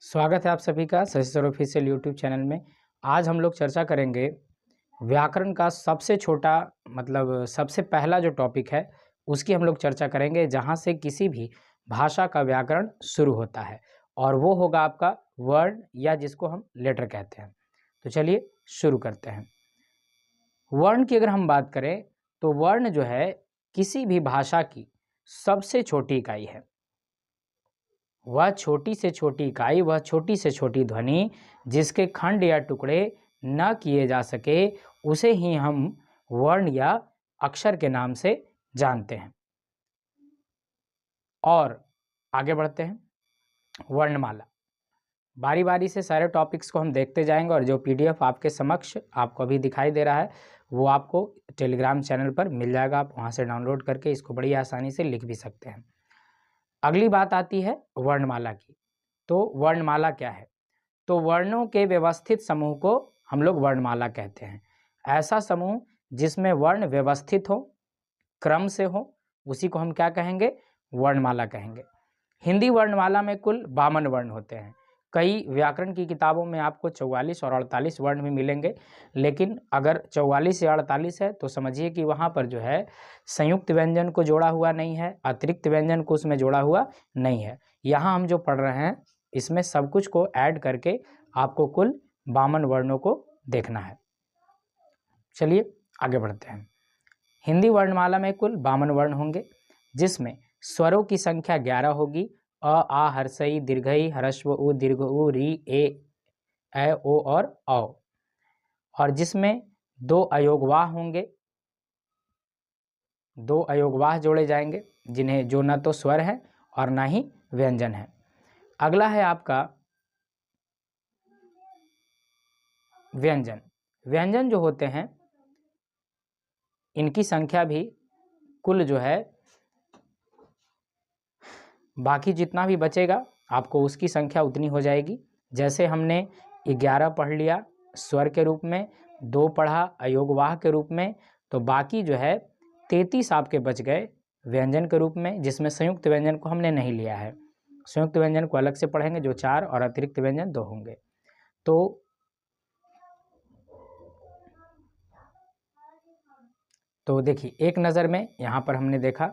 स्वागत है आप सभी का Shashi sir official YouTube channel में। आज हम लोग चर्चा करेंगे व्याकरण का सबसे छोटा सबसे पहला जो टॉपिक है उसकी हम लोग चर्चा करेंगे, जहां से किसी भी भाषा का व्याकरण शुरू होता है और वो होगा आपका वर्ड या जिसको हम लेटर कहते हैं। तो चलिए शुरू करते हैं। वर्ण की अगर हम बात करें तो वर्ण जो है किसी भी भाषा की सबसे छोटी इकाई है। वह छोटी से छोटी इकाई, वह छोटी से छोटी ध्वनि जिसके खंड या टुकड़े न किए जा सके, उसे ही हम वर्ण या अक्षर के नाम से जानते हैं। और आगे बढ़ते हैं। वर्णमाला, बारी बारी से सारे टॉपिक्स को हम देखते जाएंगे और जो पीडीएफ आपके समक्ष आपको अभी दिखाई दे रहा है वो आपको टेलीग्राम चैनल पर मिल जाएगा। आप वहाँ से डाउनलोड करके इसको बड़ी आसानी से लिख भी सकते हैं। अगली बात आती है वर्णमाला की। तो वर्णमाला क्या है? तो वर्णों के व्यवस्थित समूह को हम लोग वर्णमाला कहते हैं। ऐसा समूह जिसमें वर्ण व्यवस्थित हो, क्रम से हो, उसी को हम क्या कहेंगे? वर्णमाला कहेंगे। हिंदी वर्णमाला में कुल 52 वर्ण होते हैं। कई व्याकरण की किताबों में आपको 44 और 48 वर्ण भी मिलेंगे, लेकिन अगर 44 या 48 है तो समझिए कि वहाँ पर जो है संयुक्त व्यंजन को जोड़ा हुआ नहीं है, अतिरिक्त व्यंजन को उसमें जोड़ा हुआ नहीं है। यहाँ हम जो पढ़ रहे हैं इसमें सब कुछ को ऐड करके आपको कुल 52 वर्णों को देखना है। चलिए आगे बढ़ते हैं। हिंदी वर्णमाला में कुल 52 वर्ण होंगे, जिसमें स्वरों की संख्या 11 होगी। अ, आ, हर्षई, दीर्घई, ह्रस्व उ, दीर्घ उ, री, ए, ओ और औ। और जिसमें 2 अयोगवाह होंगे, 2 अयोगवाह जोड़े जाएंगे, जिन्हें जो न तो स्वर है और ना ही व्यंजन है। अगला है आपका व्यंजन। व्यंजन जो होते हैं इनकी संख्या भी कुल जो है बाकी जितना भी बचेगा आपको उसकी संख्या उतनी हो जाएगी। जैसे हमने 11 पढ़ लिया स्वर के रूप में, 2 पढ़ा अयोगवाह के रूप में, तो बाकी जो है 33 आपके बच गए व्यंजन के रूप में, जिसमें संयुक्त व्यंजन को हमने नहीं लिया है। संयुक्त व्यंजन को अलग से पढ़ेंगे जो 4 और अतिरिक्त व्यंजन 2 होंगे। तो देखिए एक नज़र में यहाँ पर हमने देखा,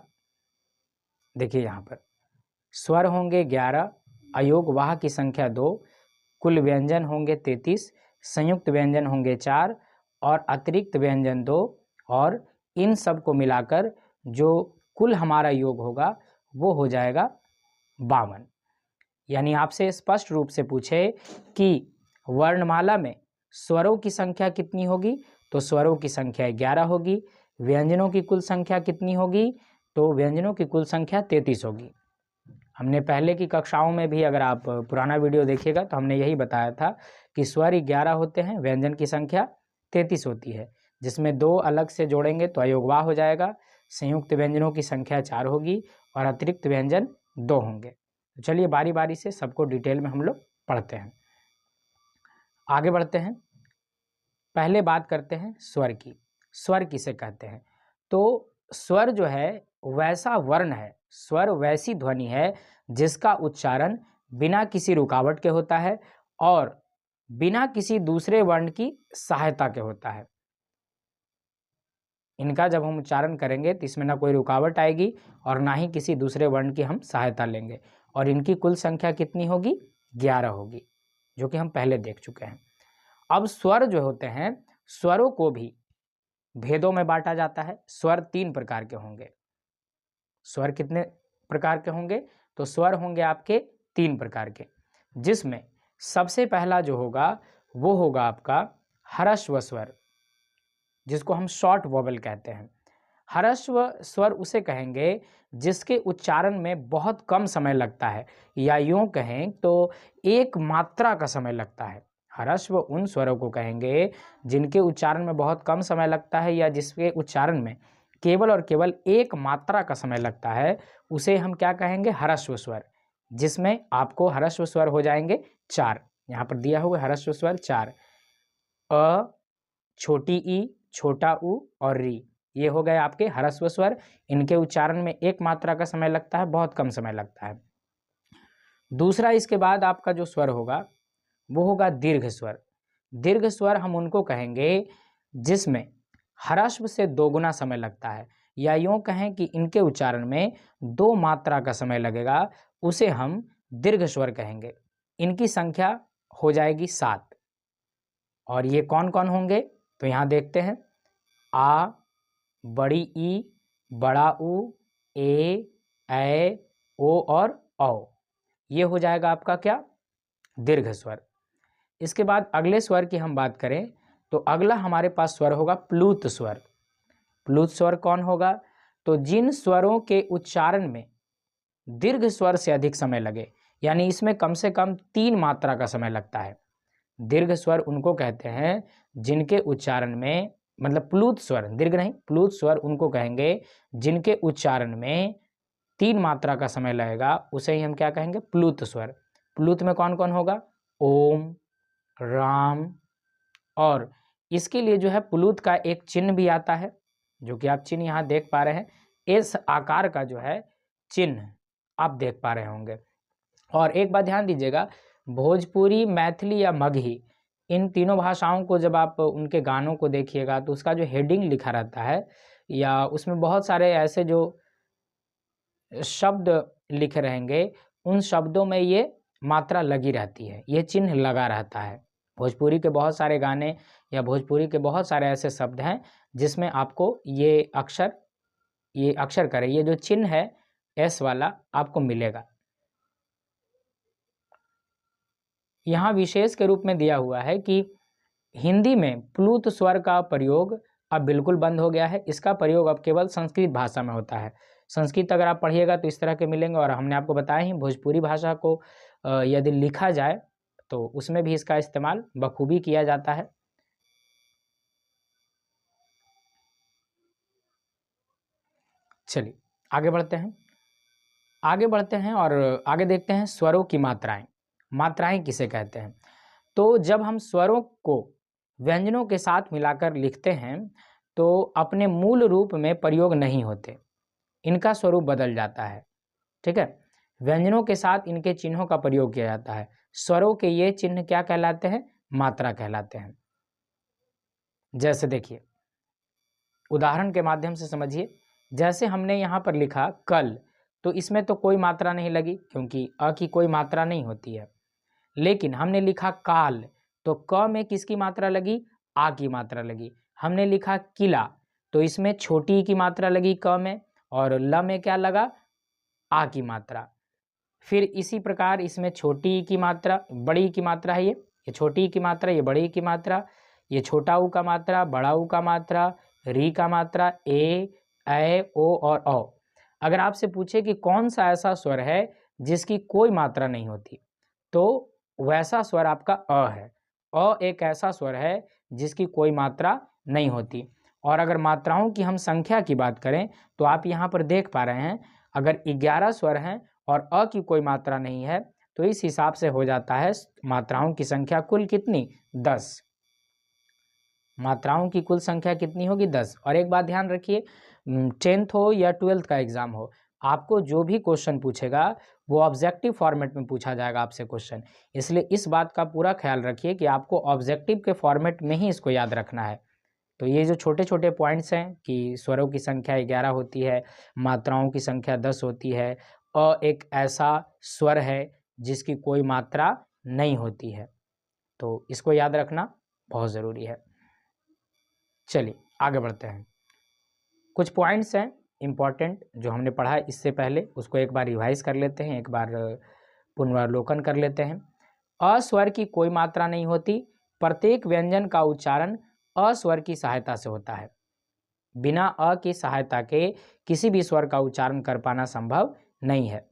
देखिए यहाँ पर स्वर होंगे 11, अयोगवाह की संख्या 2, कुल व्यंजन होंगे 33, संयुक्त व्यंजन होंगे 4 और अतिरिक्त व्यंजन 2, और इन सब को मिलाकर जो कुल हमारा योग होगा वो हो जाएगा 52। यानी आपसे स्पष्ट रूप से पूछे कि वर्णमाला में स्वरों की संख्या कितनी होगी, तो स्वरों की संख्या 11 होगी। व्यंजनों की कुल संख्या कितनी होगी, तो व्यंजनों की कुल संख्या 33 होगी। हमने पहले की कक्षाओं में भी अगर आप पुराना वीडियो देखिएगा तो हमने यही बताया था कि स्वर 11 होते हैं, व्यंजन की संख्या 33 होती है, जिसमें 2 अलग से जोड़ेंगे तो अयोगवाह हो जाएगा। संयुक्त व्यंजनों की संख्या 4 होगी और अतिरिक्त व्यंजन 2 होंगे। तो चलिए बारी बारी से सबको डिटेल में हम लोग पढ़ते हैं, आगे बढ़ते हैं। पहले बात करते हैं स्वर की। स्वर किसे कहते हैं? तो स्वर जो है वैसा वर्ण है, स्वर वैसी ध्वनि है जिसका उच्चारण बिना किसी रुकावट के होता है और बिना किसी दूसरे वर्ण की सहायता के होता है। इनका जब हम उच्चारण करेंगे तो इसमें ना कोई रुकावट आएगी और ना ही किसी दूसरे वर्ण की हम सहायता लेंगे। और इनकी कुल संख्या कितनी होगी? 11 होगी, जो कि हम पहले देख चुके हैं। अब स्वर जो होते हैं, स्वरों को भी भेदों में बांटा जाता है। स्वर 3 प्रकार के होंगे। स्वर कितने प्रकार के होंगे? तो स्वर होंगे आपके 3 प्रकार के, जिसमें सबसे पहला जो होगा वो होगा आपका ह्रस्व स्वर, जिसको हम शॉर्ट वोवेल कहते हैं। ह्रस्व स्वर उसे कहेंगे जिसके उच्चारण में बहुत कम समय लगता है, या यूं कहें तो एक मात्रा का समय लगता है। ह्रस्व उन स्वरों को कहेंगे जिनके उच्चारण में बहुत कम समय लगता है या जिसके उच्चारण में केवल और केवल एक मात्रा का समय लगता है, उसे हम क्या कहेंगे? ह्रस्व स्वर, जिसमें आपको ह्रस्व स्वर हो जाएंगे 4। यहाँ पर दिया हुआ ह्रस्व स्वर 4, अ, छोटी ई, छोटा उ और री, ये हो गए आपके ह्रस्व स्वर। इनके उच्चारण में एक मात्रा का समय लगता है, बहुत कम समय लगता है। दूसरा इसके बाद आपका जो स्वर होगा वो होगा दीर्घ स्वर। दीर्घ स्वर हम उनको कहेंगे जिसमें ह्रस्व से दोगुना समय लगता है, या यूँ कहें कि इनके उच्चारण में 2 मात्रा का समय लगेगा, उसे हम दीर्घ स्वर कहेंगे। इनकी संख्या हो जाएगी 7। और ये कौन कौन होंगे तो यहाँ देखते हैं, आ, बड़ी ई, बड़ा ऊ, ए, ओ और औ। ये हो जाएगा आपका क्या, दीर्घ स्वर। इसके बाद अगले स्वर की हम बात करें तो अगला हमारे पास स्वर होगा प्लूत स्वर। प्लूत स्वर कौन होगा, तो जिन स्वरों के उच्चारण में दीर्घ स्वर से अधिक समय लगे, यानी इसमें कम से कम 3 मात्रा का समय लगता है। दीर्घ स्वर उनको कहते हैं जिनके उच्चारण में, मतलब प्लूत स्वर, दीर्घ नहीं, प्लूत स्वर उनको कहेंगे जिनके उच्चारण में 3 मात्रा का समय लगेगा, उसे ही हम क्या कहेंगे, प्लूत स्वर। प्लूत में कौन कौन होगा, ओम, राम, और इसके लिए जो है प्लूत का एक चिन्ह भी आता है, जो कि आप चिन्ह यहाँ देख पा रहे हैं, इस आकार का जो है चिन्ह आप देख पा रहे होंगे। और एक बात ध्यान दीजिएगा, भोजपुरी, मैथिली या मगही, इन तीनों भाषाओं को जब आप उनके गानों को देखिएगा तो उसका जो हेडिंग लिखा रहता है, या उसमें बहुत सारे ऐसे जो शब्द लिखे रहेंगे, उन शब्दों में ये मात्रा लगी रहती है, ये चिन्ह लगा रहता है। भोजपुरी के बहुत सारे गाने या भोजपुरी के बहुत सारे ऐसे शब्द हैं जिसमें आपको ये अक्षर करें, ये जो चिन्ह है एस वाला आपको मिलेगा। यहाँ विशेष के रूप में दिया हुआ है कि हिंदी में प्लूत स्वर का प्रयोग अब बिल्कुल बंद हो गया है। इसका प्रयोग अब केवल संस्कृत भाषा में होता है। संस्कृत अगर आप पढ़िएगा तो इस तरह के मिलेंगे, और हमने आपको बताया ही भोजपुरी भाषा को यदि लिखा जाए तो उसमें भी इसका इस्तेमाल बखूबी किया जाता है। चलिए आगे बढ़ते हैं और आगे देखते हैं स्वरों की मात्राएं। मात्राएं किसे कहते हैं, तो जब हम स्वरों को व्यंजनों के साथ मिलाकर लिखते हैं तो अपने मूल रूप में प्रयोग नहीं होते, इनका स्वरूप बदल जाता है। ठीक है, व्यंजनों के साथ इनके चिन्हों का प्रयोग किया जाता है। स्वरों के ये चिन्ह क्या कहलाते हैं, मात्रा कहलाते हैं। जैसे देखिए, उदाहरण के माध्यम से समझिए, जैसे हमने यहाँ पर लिखा कल, तो इसमें तो कोई मात्रा नहीं लगी क्योंकि अ की कोई मात्रा नहीं होती है। लेकिन हमने लिखा काल, तो क में किसकी मात्रा लगी, आ की मात्रा लगी। हमने लिखा किला, तो इसमें छोटी ई की मात्रा लगी क में, और ल में क्या लगा, आ की मात्रा। फिर इसी प्रकार इसमें छोटी ई की मात्रा, बड़ी ई की मात्रा है, ये छोटी ई की मात्रा, ये बड़ी ई की मात्रा, ये छोटा ऊ का मात्रा, बड़ा ऊ का मात्रा, री का मात्रा, ए, ओ और औ। अगर आपसे पूछे कि कौन सा ऐसा स्वर है जिसकी कोई मात्रा नहीं होती, तो वैसा स्वर आपका अ है। अ एक ऐसा स्वर है जिसकी कोई मात्रा नहीं होती। और अगर मात्राओं की हम संख्या की बात करें तो आप यहाँ पर देख पा रहे हैं, अगर 11 स्वर हैं और अ की कोई मात्रा नहीं है, तो इस हिसाब से हो जाता है मात्राओं की संख्या कुल कितनी, 10। मात्राओं की कुल संख्या कितनी होगी, 10। और एक बात ध्यान रखिए, 10th हो या 12th का एग्जाम हो, आपको जो भी क्वेश्चन पूछेगा वो ऑब्जेक्टिव फॉर्मेट में पूछा जाएगा आपसे क्वेश्चन। इसलिए इस बात का पूरा ख्याल रखिए कि आपको ऑब्जेक्टिव के फॉर्मेट में ही इसको याद रखना है। तो ये जो छोटे छोटे पॉइंट्स हैं कि स्वरों की संख्या 11 होती है, मात्राओं की संख्या 10 होती है, अ एक ऐसा स्वर है जिसकी कोई मात्रा नहीं होती है, तो इसको याद रखना बहुत ज़रूरी है। चलिए आगे बढ़ते हैं। कुछ पॉइंट्स हैं इम्पॉर्टेंट जो हमने पढ़ा है इससे पहले, उसको एक बार रिवाइज कर लेते हैं, एक बार पुनरावलोकन कर लेते हैं। अ स्वर की कोई मात्रा नहीं होती, प्रत्येक व्यंजन का उच्चारण अ स्वर की सहायता से होता है। बिना अ की सहायता के किसी भी स्वर का उच्चारण कर पाना संभव नहीं है।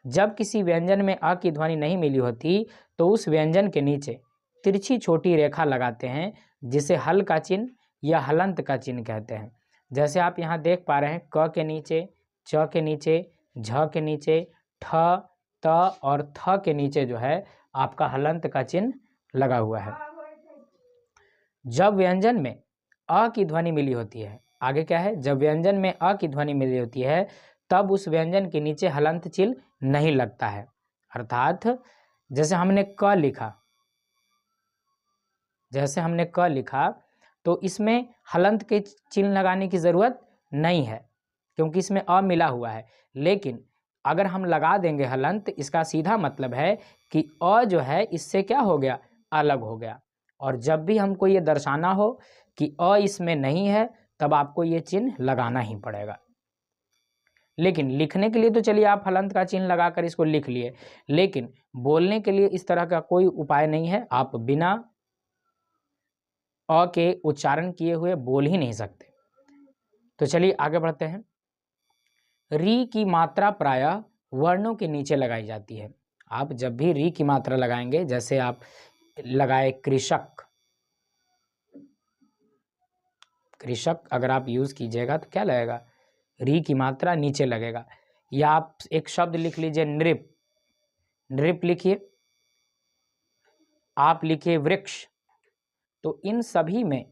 जब किसी व्यंजन में अ की ध्वनि नहीं मिली होती तो उस व्यंजन के नीचे तिरछी छोटी रेखा लगाते हैं, जिसे हल का चिन्ह या हलंत का चिन्ह कहते हैं। जैसे आप यहाँ देख पा रहे हैं, क के नीचे, च के नीचे, झ के नीचे, ठ, त और थ के नीचे जो है आपका हलंत का चिन्ह लगा हुआ है। जब व्यंजन में अ की ध्वनि मिली होती है, आगे क्या है, जब व्यंजन में अ की ध्वनि मिली होती है तब उस व्यंजन के नीचे हलंत चिन्ह नहीं लगता है। अर्थात जैसे हमने क लिखा, तो इसमें हलंत के चिन्ह लगाने की ज़रूरत नहीं है क्योंकि इसमें अ मिला हुआ है। लेकिन अगर हम लगा देंगे हलंत, इसका सीधा मतलब है कि अ जो है इससे क्या हो गया, अलग हो गया। और जब भी हमको ये दर्शाना हो कि अ इसमें नहीं है, तब आपको ये चिन्ह लगाना ही पड़ेगा। लेकिन लिखने के लिए तो चलिए आप हलंत का चिन्ह लगाकर इसको लिख लिए, लेकिन बोलने के लिए इस तरह का कोई उपाय नहीं है। आप बिना अ के उच्चारण किए हुए बोल ही नहीं सकते। तो चलिए आगे बढ़ते हैं। री की मात्रा प्रायः वर्णों के नीचे लगाई जाती है। आप जब भी री की मात्रा लगाएंगे, जैसे आप लगाए कृषक, अगर आप यूज कीजिएगा तो क्या लगेगा, री की मात्रा नीचे लगेगा। या आप एक शब्द लिख लीजिए नृप, लिखिए, आप लिखिए वृक्ष, तो इन सभी में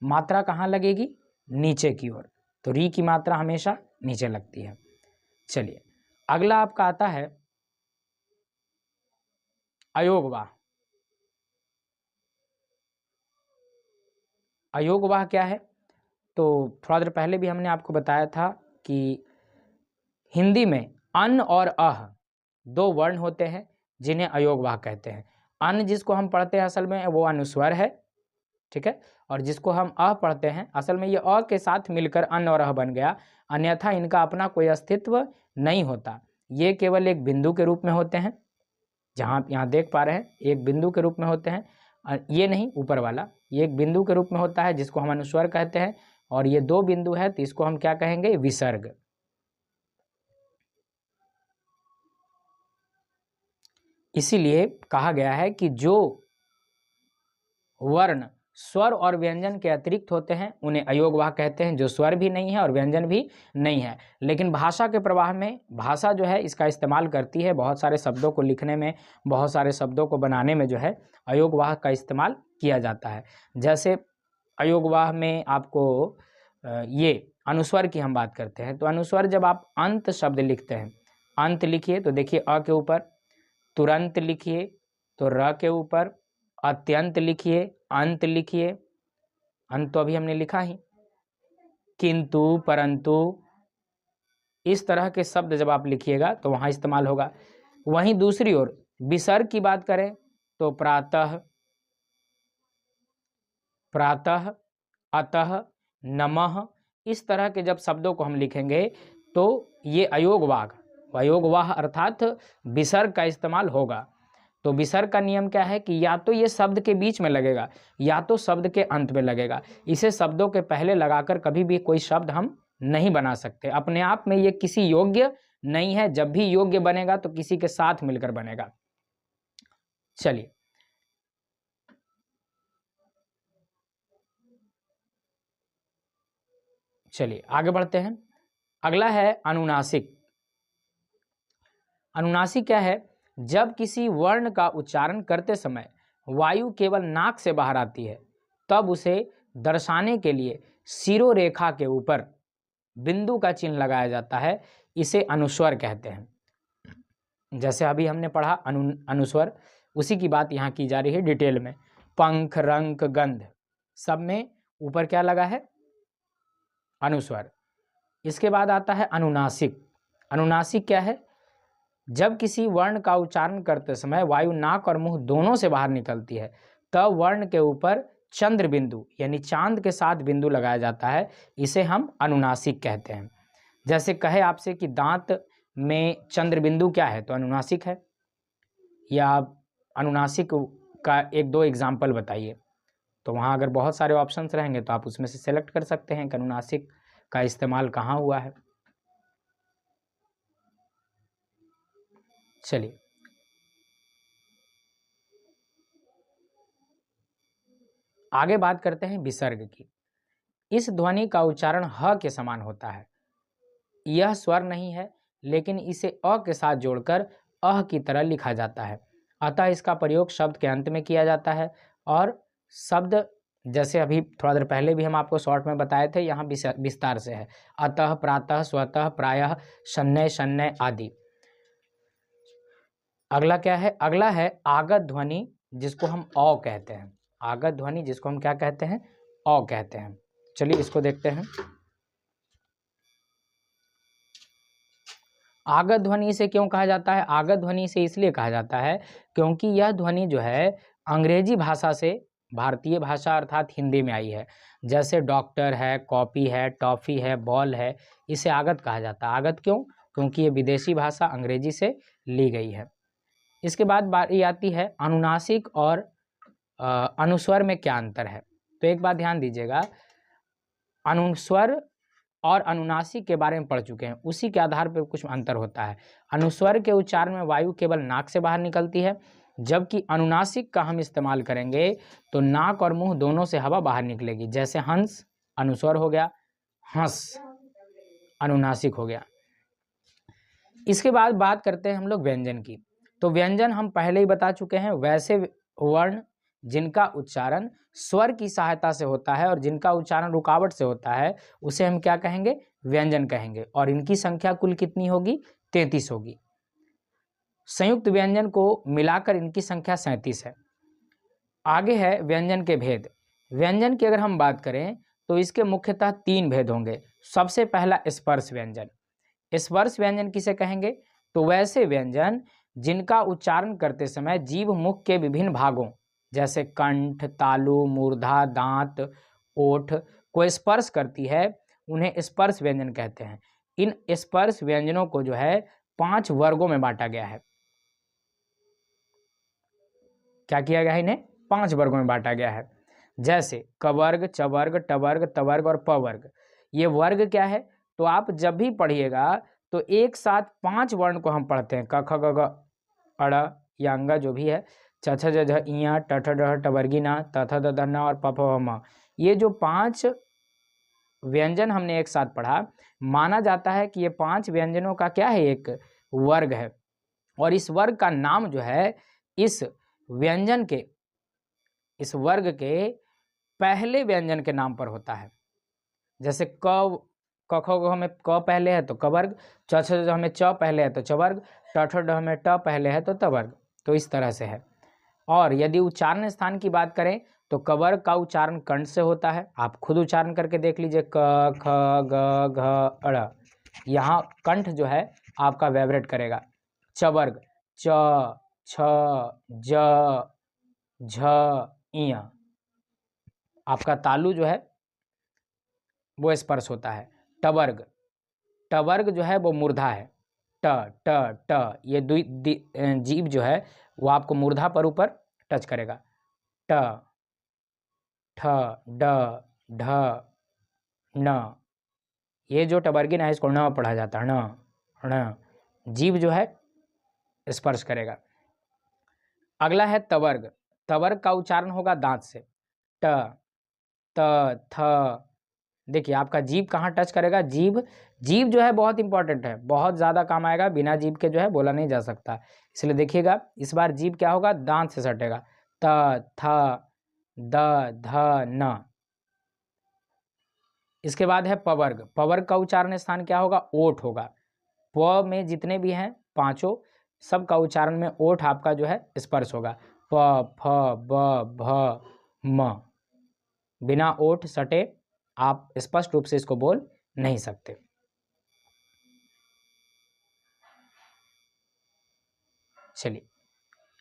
मात्रा कहाँ लगेगी, नीचे की ओर। तो री की मात्रा हमेशा नीचे लगती है। चलिए अगला आपका आता है अयोगवाह। अयोगवाह क्या है, तो थोड़ा देर पहले भी हमने आपको बताया था कि हिंदी में अन और अह दो वर्ण होते हैं जिन्हें अयोगवाह कहते हैं। अन जिसको हम पढ़ते हैं असल में वो अनुस्वर है, ठीक है, और जिसको हम अ पढ़ते हैं असल में ये अ के साथ मिलकर अन और अह बन गया, अन्यथा इनका अपना कोई अस्तित्व नहीं होता। ये केवल एक बिंदु के रूप में होते हैं, जहाँ आप यहाँ देख पा रहे हैं एक बिंदु के रूप में होते हैं। ये नहीं, ऊपर वाला ये एक बिंदु के रूप में होता है जिसको हम अनुस्वर कहते हैं, और ये दो बिंदु है तो इसको हम क्या कहेंगे, विसर्ग। इसीलिए कहा गया है कि जो वर्ण स्वर और व्यंजन के अतिरिक्त होते हैं उन्हें अयोगवाह कहते हैं, जो स्वर भी नहीं है और व्यंजन भी नहीं है। लेकिन भाषा के प्रवाह में भाषा जो है इसका इस्तेमाल करती है, बहुत सारे शब्दों को लिखने में, बहुत सारे शब्दों को बनाने में जो है अयोगवाह का इस्तेमाल किया जाता है। जैसे अयोगवाह में आपको ये अनुस्वर की हम बात करते हैं, तो अनुस्वर जब आप अंत शब्द लिखते हैं, अंत लिखिए तो देखिए अ के ऊपर, तुरंत लिखिए तो र के ऊपर, अत्यंत लिखिए, अंत लिखिए, अंत तो अभी हमने लिखा ही, किंतु, परंतु, इस तरह के शब्द जब आप लिखिएगा तो वहाँ इस्तेमाल होगा। वहीं दूसरी ओर विसर्ग की बात करें तो प्रातः, प्रातः, अतः, नमः, इस तरह के जब शब्दों को हम लिखेंगे तो ये अयोगवाह अर्थात विसर्ग का इस्तेमाल होगा। तो विसर्ग का नियम क्या है कि या तो ये शब्द के बीच में लगेगा या तो शब्द के अंत में लगेगा। इसे शब्दों के पहले लगाकर कभी भी कोई शब्द हम नहीं बना सकते। अपने आप में ये किसी योग्य नहीं है, जब भी योग्य बनेगा तो किसी के साथ मिलकर बनेगा। चलिए आगे बढ़ते हैं। अगला है अनुनासिक। अनुनासिक क्या है, जब किसी वर्ण का उच्चारण करते समय वायु केवल नाक से बाहर आती है तब उसे दर्शाने के लिए शिरोरेखा के ऊपर बिंदु का चिन्ह लगाया जाता है, इसे अनुस्वर कहते हैं। जैसे अभी हमने पढ़ा अनुस्वर, उसी की बात यहाँ की जा रही है डिटेल में। पंख, रंक, गंध, सब में ऊपर क्या लगा है, अनुस्वर। इसके बाद आता है अनुनासिक। अनुनासिक क्या है, जब किसी वर्ण का उच्चारण करते समय वायु नाक और मुंह दोनों से बाहर निकलती है तब वर्ण के ऊपर चंद्र बिंदु यानी चांद के साथ बिंदु लगाया जाता है, इसे हम अनुनासिक कहते हैं। जैसे कहे आपसे कि दांत में चंद्र बिंदु क्या है, तो अनुनासिक है। या अनुनासिक का एक दो एग्जाम्पल बताइए, तो वहाँ अगर बहुत सारे ऑप्शंस रहेंगे तो आप उसमें से सेलेक्ट कर सकते हैं कि अनुनासिक का इस्तेमाल कहाँ हुआ है। चलिए आगे बात करते हैं विसर्ग की। इस ध्वनि का उच्चारण ह के समान होता है। यह स्वर नहीं है लेकिन इसे अ के साथ जोड़कर अह की तरह लिखा जाता है, अतः इसका प्रयोग शब्द के अंत में किया जाता है। और शब्द जैसे अभी थोड़ा देर पहले भी हम आपको शॉर्ट में बताए थे, यहाँ विस्तार से है, अतः, प्रातः, स्वतः, प्रायः, शनैः, शनैः आदि। अगला क्या है? अगला है आगत ध्वनि, जिसको हम औ कहते हैं। आगत ध्वनि जिसको हम क्या कहते हैं? औ कहते हैं। चलिए इसको देखते हैं। आगत ध्वनि से क्यों कहा जाता है? आगत ध्वनि से इसलिए कहा जाता है क्योंकि यह ध्वनि जो है अंग्रेजी भाषा से भारतीय भाषा अर्थात हिंदी में आई है। जैसे डॉक्टर है, कॉपी है, टॉफ़ी है, बॉल है, इसे आगत कहा जाता है। आगत क्यों? क्योंकि ये विदेशी भाषा अंग्रेजी से ली गई है। इसके बाद बारी आती है अनुनासिक और अनुस्वर में क्या अंतर है। तो एक बात ध्यान दीजिएगा, अनुस्वर और अनुनासिक के बारे में पढ़ चुके हैं, उसी के आधार पर कुछ अंतर होता है। अनुस्वर के उच्चारण में वायु केवल नाक से बाहर निकलती है, जबकि अनुनासिक का हम इस्तेमाल करेंगे तो नाक और मुंह दोनों से हवा बाहर निकलेगी। जैसे हंस अनुस्वर हो गया, हंस अनुनासिक हो गया। इसके बाद बात करते हैं हम लोग व्यंजन की। तो व्यंजन हम पहले ही बता चुके हैं, वैसे वर्ण जिनका उच्चारण स्वर की सहायता से होता है और जिनका उच्चारण रुकावट से होता है, उसे हम क्या कहेंगे? व्यंजन कहेंगे। और इनकी संख्या कुल कितनी होगी? 33 होगी। संयुक्त व्यंजन को मिलाकर इनकी संख्या 37 है। आगे है व्यंजन के भेद। व्यंजन की अगर हम बात करें तो इसके मुख्यतः 3 भेद होंगे। सबसे पहला स्पर्श व्यंजन। स्पर्श व्यंजन किसे कहेंगे? तो वैसे व्यंजन जिनका उच्चारण करते समय जीभ मुख के विभिन्न भागों जैसे कंठ, तालु, मूर्धा, दांत, ओठ को स्पर्श करती है, उन्हें स्पर्श व्यंजन कहते हैं। इन स्पर्श व्यंजनों को जो है 5 वर्गों में बांटा गया है। क्या किया गया है? इन्हें 5 वर्गों में बांटा गया है। जैसे कवर्ग, चवर्ग, टवर्ग, तवर्ग और पवर्ग। ये वर्ग क्या है? तो आप जब भी पढ़िएगा तो एक साथ 5 वर्ण को हम पढ़ते हैं, क ख ग घ अड़ या अंगा जो भी है, छ छ ज झ इया, ट ठ ड टवर्गी ना, त थ द ध न और प फ व म। ये जो 5 व्यंजन हमने एक साथ पढ़ा, माना जाता है कि ये 5 व्यंजनों का क्या है? एक वर्ग है। और इस वर्ग का नाम जो है इस व्यंजन के, इस वर्ग के पहले व्यंजन के नाम पर होता है। जैसे क ख ग में क पहले है तो कवर्ग, च छ ज में च पहले है तो चवर्ग, ट ठ ड में ट पहले है तो तवर्ग। तो इस तरह से है। और यदि उच्चारण स्थान की बात करें तो कवर्ग का उच्चारण कंठ से होता है। आप खुद उच्चारण करके देख लीजिए, क ख ग घ अड़। यहाँ कंठ जो है आपका वाइब्रेट करेगा। चवर्ग च छ ज झ इया। आपका तालु जो है वो स्पर्श होता है। टवर्ग, टवर्ग जो है वो मूर्धा है। ट ट ट, ये जीभ जो है वो आपको मूर्धा पर ऊपर टच करेगा। ट ठ ड ढ न, ये जो टवर्गिन है इसको न पढ़ा जाता है। न जीभ जो है स्पर्श करेगा। अगला है तवर्ग। तवर्ग का उच्चारण होगा दांत से। ट त थ। देखिए आपका जीभ कहाँ टच करेगा? जीभ जो है बहुत इंपॉर्टेंट है, बहुत ज़्यादा काम आएगा। बिना जीभ के जो है बोला नहीं जा सकता, इसलिए देखिएगा इस बार जीभ क्या होगा? दांत से सटेगा। त थ द ध न। इसके बाद है पवर्ग। पवर्ग का उच्चारण स्थान क्या होगा? ओठ होगा। प में जितने भी हैं पांचों, सबका उच्चारण में ओठ आपका जो है स्पर्श होगा। प फ ब भ म। बिना ओठ सटे आप स्पष्ट रूप से इसको बोल नहीं सकते। चलिए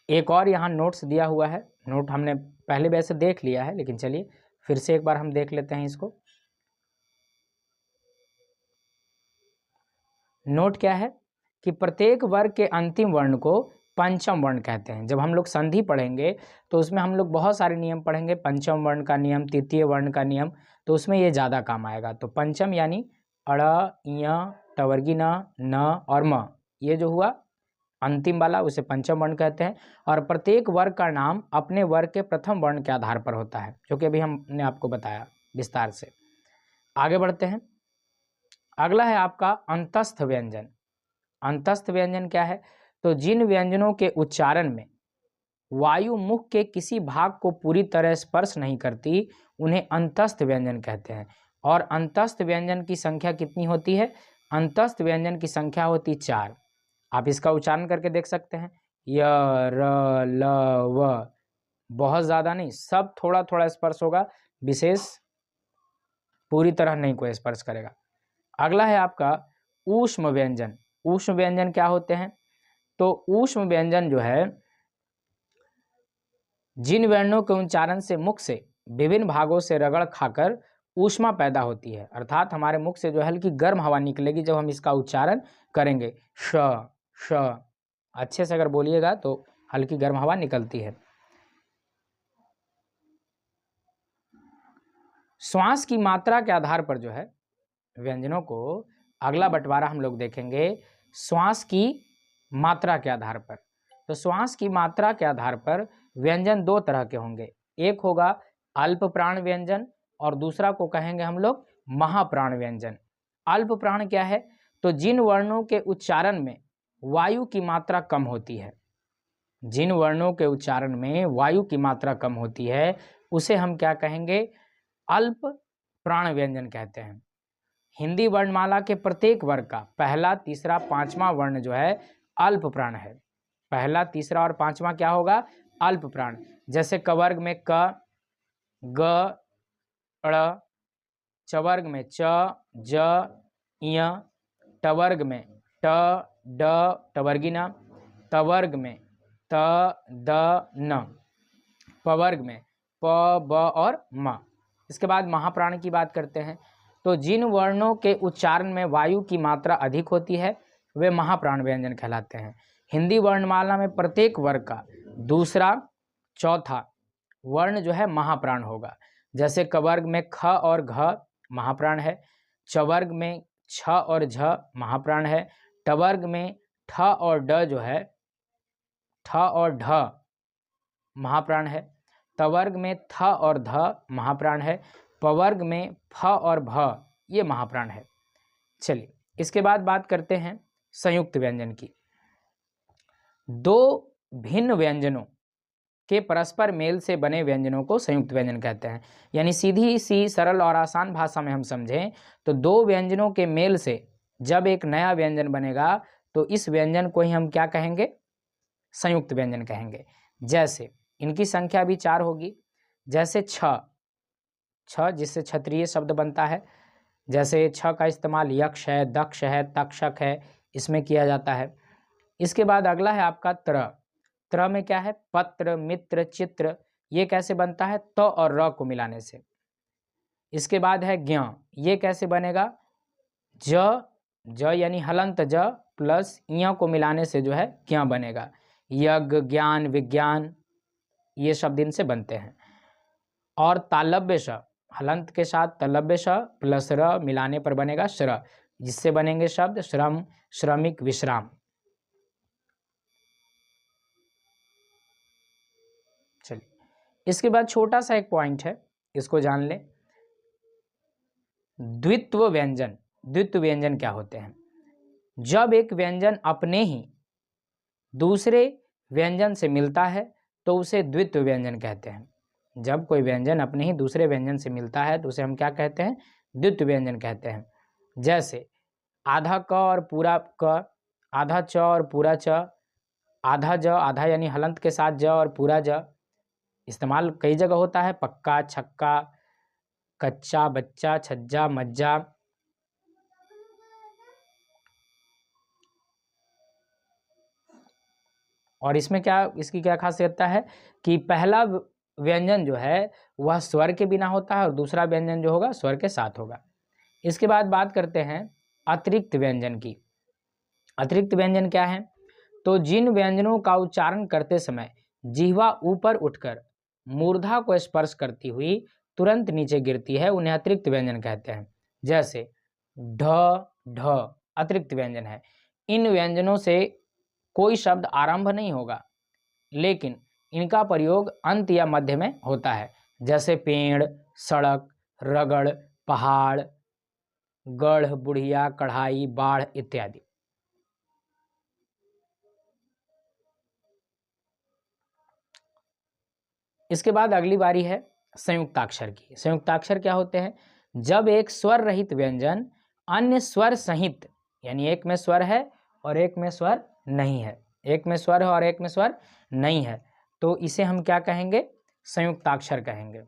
एक और यहाँ नोट्स दिया हुआ है। नोट हमने पहले वैसे देख लिया है, लेकिन चलिए फिर से एक बार हम देख लेते हैं इसको। नोट क्या है कि प्रत्येक वर्ग के अंतिम वर्ण को पंचम वर्ण कहते हैं। जब हम लोग संधि पढ़ेंगे तो उसमें हम लोग बहुत सारे नियम पढ़ेंगे। पंचम वर्ण का नियम, तृतीय वर्ण का नियम, तो उसमें ये ज़्यादा काम आएगा। तो पंचम यानी अड़, इया, टवर्गी न और म, ये जो हुआ अंतिम वाला उसे पंचम वर्ण कहते हैं। और प्रत्येक वर्ग का नाम अपने वर्ग के प्रथम वर्ण के आधार पर होता है, जो कि अभी हमने आपको बताया विस्तार से। आगे बढ़ते हैं। अगला है आपका अंतस्थ व्यंजन। अंतस्थ व्यंजन क्या है? तो जिन व्यंजनों के उच्चारण में वायु मुख के किसी भाग को पूरी तरह स्पर्श नहीं करती, उन्हें अंतस्थ व्यंजन कहते हैं। और अंतस्थ व्यंजन की संख्या कितनी होती है? अंतस्थ व्यंजन की संख्या होती 4। आप इसका उच्चारण करके देख सकते हैं। य र ल व, बहुत ज़्यादा नहीं, सब थोड़ा थोड़ा स्पर्श होगा, विशेष पूरी तरह नहीं कोई स्पर्श करेगा। अगला है आपका ऊष्म व्यंजन। ऊष्म व्यंजन क्या होते हैं? तो ऊष्म व्यंजन जो है, जिन वर्णों के उच्चारण से मुख से विभिन्न भागों से रगड़ खाकर ऊष्मा पैदा होती है, अर्थात हमारे मुख से जो है हल्की गर्म हवा निकलेगी जब हम इसका उच्चारण करेंगे। श श, अच्छे से अगर बोलिएगा तो हल्की गर्म हवा निकलती है। श्वास की मात्रा के आधार पर जो है व्यंजनों को, अगला बंटवारा हम लोग देखेंगे श्वास की मात्रा के आधार पर। तो श्वास की मात्रा के आधार पर व्यंजन दो तरह के होंगे, एक होगा अल्प प्राण व्यंजन और दूसरा को कहेंगे हम लोग महाप्राण व्यंजन। अल्प प्राण क्या है? तो जिन वर्णों के उच्चारण में वायु की मात्रा कम होती है, जिन वर्णों के उच्चारण में वायु की मात्रा कम होती है उसे हम क्या कहेंगे? अल्प प्राण व्यंजन कहते हैं। हिंदी वर्णमाला के प्रत्येक वर्ग का पहला, तीसरा, पांचवा वर्ण जो है अल्प प्राण है। पहला, तीसरा और पांचवा क्या होगा? अल्प प्राण। जैसे कवर्ग में क, ग, ड़, चवर्ग में च, ज, य, टवर्ग में ट, ड, टवर्गिना, तवर्ग में त, द, न, पवर्ग में प, ब और म। इसके बाद महाप्राण की बात करते हैं। तो जिन वर्णों के उच्चारण में वायु की मात्रा अधिक होती है वे महाप्राण व्यंजन कहलाते हैं। हिंदी वर्णमाला में प्रत्येक वर्ग का दूसरा, चौथा वर्ण जो है महाप्राण होगा। जैसे कवर्ग में ख और घ महाप्राण है, चवर्ग में छ और झ महाप्राण है, टवर्ग में ठ और ड जो है, ठ और ढ महाप्राण है, तवर्ग में थ और ध महाप्राण है, पवर्ग में फ और भ ये महाप्राण है। चलिए इसके बाद बात करते हैं संयुक्त व्यंजन की। दो भिन्न व्यंजनों के परस्पर मेल से बने व्यंजनों को संयुक्त व्यंजन कहते हैं। यानी सीधी सी सरल और आसान भाषा में हम समझें तो दो व्यंजनों के मेल से जब एक नया व्यंजन बनेगा तो इस व्यंजन को ही हम क्या कहेंगे? संयुक्त व्यंजन कहेंगे। जैसे इनकी संख्या भी 4 होगी। जैसे छ, छ जिससे क्षत्रिय शब्द बनता है। जैसे छ का इस्तेमाल यक्ष है, दक्ष है, तक्षक है, इसमें किया जाता है। इसके बाद अगला है आपका त्र। त्र में क्या है? पत्र, मित्र, चित्र। ये कैसे बनता है? त और र को मिलाने से। इसके बाद है ज्ञ। ये कैसे बनेगा? ज, ज यानी हलंत ज प्लस य को मिलाने से जो है ज्ञ बनेगा। यज्ञ, ज्ञान, विज्ञान ये शब्द इनसे बनते हैं। और तालव्य श, हलंत के साथ तलव्य श प्लस र मिलाने पर बनेगा श्र, जिससे बनेंगे शब्द श्रम, श्रमिक, विश्राम। चलिए इसके बाद छोटा सा एक पॉइंट है, इसको जान लें। द्वित्व व्यंजन। द्वित्व व्यंजन क्या होते हैं? जब एक व्यंजन अपने ही दूसरे व्यंजन से मिलता है तो उसे द्वित्व व्यंजन कहते हैं। जब कोई व्यंजन अपने ही दूसरे व्यंजन से मिलता है तो उसे हम क्या कहते हैं? द्वित्व व्यंजन कहते हैं। जैसे आधा क और पूरा क, आधा च और पूरा च, आधा ज, आधा यानी हलंत के साथ ज और पूरा ज। इस्तेमाल कई जगह होता है, पक्का, छक्का, कच्चा, बच्चा, छज्जा, मज्जा। और इसमें क्या, इसकी क्या खासियत है कि पहला व्यंजन जो है वह स्वर के बिना होता है और दूसरा व्यंजन जो होगा स्वर के साथ होगा। इसके बाद बात करते हैं अतिरिक्त व्यंजन की। अतिरिक्त व्यंजन क्या है? तो जिन व्यंजनों का उच्चारण करते समय जिह्वा ऊपर उठकर मूर्धा को स्पर्श करती हुई तुरंत नीचे गिरती है उन्हें अतिरिक्त व्यंजन कहते हैं। जैसे ढ, ढ अतिरिक्त व्यंजन है। इन व्यंजनों से कोई शब्द आरंभ नहीं होगा लेकिन इनका प्रयोग अंत या मध्य में होता है। जैसे पेड़, सड़क, रगड़, पहाड़, गढ़, बुढ़िया, कढ़ाई, बाढ़ इत्यादि। इसके बाद अगली बारी है संयुक्ताक्षर की। संयुक्ताक्षर क्या होते हैं? जब एक स्वर रहित व्यंजन अन्य स्वर सहित, यानी एक में स्वर है और एक में स्वर नहीं है, एक में स्वर है और एक में स्वर नहीं है, तो इसे हम क्या कहेंगे, संयुक्ताक्षर कहेंगे।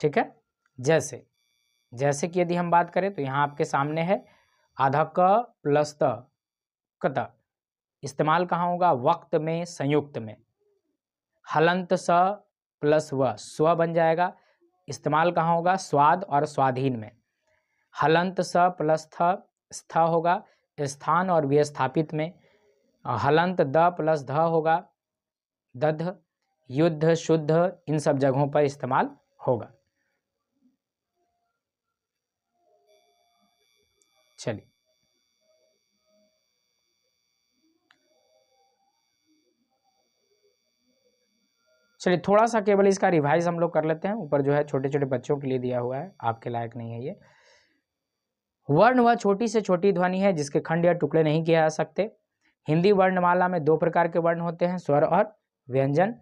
ठीक है, जैसे कि यदि हम बात करें तो यहाँ आपके सामने है आधा क प्लस त कत, इस्तेमाल कहाँ होगा, वक्त में, संयुक्त में। हलंत स प्लस व, स्व बन जाएगा, इस्तेमाल कहाँ होगा, स्वाद और स्वाधीन में। हलंत स प्लस थ, स्थ होगा स्थान और विस्थापित में। हलंत द प्लस ध होगा दध, युद्ध, शुद्ध, इन सब जगहों पर इस्तेमाल होगा। चलिए चलिए थोड़ा सा केवल इसका रिवाइज हम लोग कर लेते हैं। ऊपर जो है छोटे छोटे बच्चों के लिए दिया हुआ है, आपके लायक नहीं है ये। वर्ण वह छोटी से छोटी ध्वनि है जिसके खंड या टुकड़े नहीं किए जा सकते। हिंदी वर्णमाला में 2 प्रकार के वर्ण होते हैं, स्वर और व्यंजन।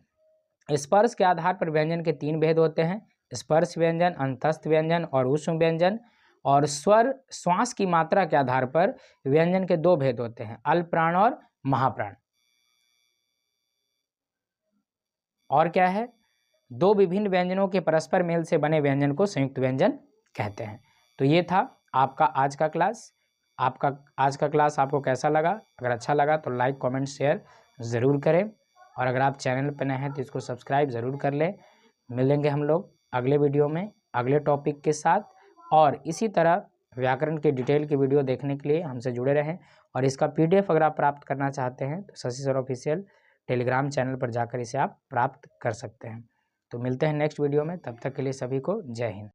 स्पर्श के आधार पर व्यंजन के 3 भेद होते हैं, स्पर्श व्यंजन, अंतस्थ व्यंजन और ऊष्म व्यंजन। और स्वर श्वास की मात्रा के आधार पर व्यंजन के 2 भेद होते हैं, अल्पप्राण और महाप्राण। और क्या है, 2 विभिन्न व्यंजनों के परस्पर मेल से बने व्यंजन को संयुक्त व्यंजन कहते हैं। तो ये था आपका आज का क्लास। आपका आज का क्लास आपको कैसा लगा? अगर अच्छा लगा तो लाइक, कमेंट, शेयर ज़रूर करें, और अगर आप चैनल पर नए हैं तो इसको सब्सक्राइब ज़रूर कर लें। मिलेंगे हम लोग अगले वीडियो में अगले टॉपिक के साथ, और इसी तरह व्याकरण के डिटेल की वीडियो देखने के लिए हमसे जुड़े रहें। और इसका PDF अगर आप प्राप्त करना चाहते हैं तो Shashi sir official Telegram channel पर जाकर इसे आप प्राप्त कर सकते हैं। तो मिलते हैं नेक्स्ट वीडियो में, तब तक के लिए सभी को जय हिंद।